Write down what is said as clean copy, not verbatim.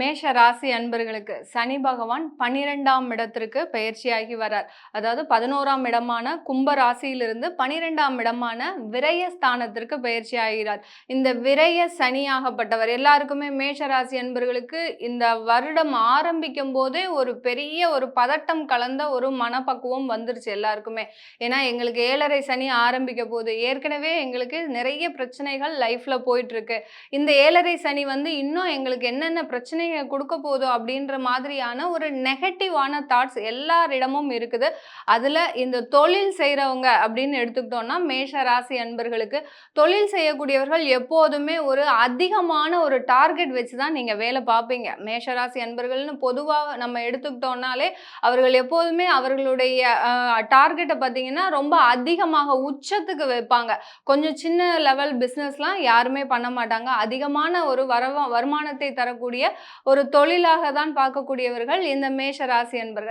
மேஷ ராசி அன்பர்களுக்கு சனி பகவான் 12ஆம் இடத்திற்கு பெயர்ச்சியாகி வரார். அதாவது 11ஆம் இடமான கும்ப ராசியிலிருந்து 12ஆம் இடமான விரயஸ்தானத்திற்கு பெயர்ச்சி ஆகிறார். இந்த விரய சனியாகப்பட்டவர் எல்லாருக்குமே மேஷ ராசி அன்பர்களுக்கு இந்த வருடம் ஆரம்பிக்கும் போதே ஒரு பெரிய ஒரு பதட்டம் கலந்த ஒரு மனப்பக்குவம் வந்துருச்சு எல்லாருக்குமே. ஏன்னா எங்களுக்கு 7.5 சனி ஆரம்பிக்க போகுது. ஏற்கனவே எங்களுக்கு நிறைய பிரச்சனைகள் லைஃப்ல போயிட்டு இருக்கு. இந்த 7.5 சனி இன்னும் எங்களுக்கு என்னென்ன பிரச்சனையை கொடுக்க போதோ அப்படின்ற மாதிரியான ஒரு நெகட்டிவான தாட்ஸ் எல்லாரிடமும் இருக்குது. அதுல இந்த தொழில் செய்றவங்க அப்படின்னு எடுத்துக்கிட்டோம்னா மேஷ ராசி அன்பர்களுக்கு தொழில் செய்யக்கூடியவர்கள் எப்போதுமே ஒரு அதிகமான ஒரு டார்கெட் வச்சு தான் நீங்க வேலை பார்ப்பீங்க. மேஷ ராசி அன்பர்கள்னு பொதுவா நம்ம எடுத்துக்கிட்டோம்னாலே அவர்கள் எப்போதுமே அவர்களுடைய டார்கெட்டை பார்த்தீங்கன்னா ரொம்ப அதிகமாக உச்சத்துக்கு வைப்பாங்க. கொஞ்சம் சின்ன லெவல் பிஸ்னஸ்லாம் யாருமே பண்ண மாட்டாங்க. அதிகமான ஒரு வருமானத்தை தரக்கூடிய ஒரு தொழிலாக தான் பார்க்கக்கூடியவர்கள் இந்த மேஷ ராசி அன்பர்கள்.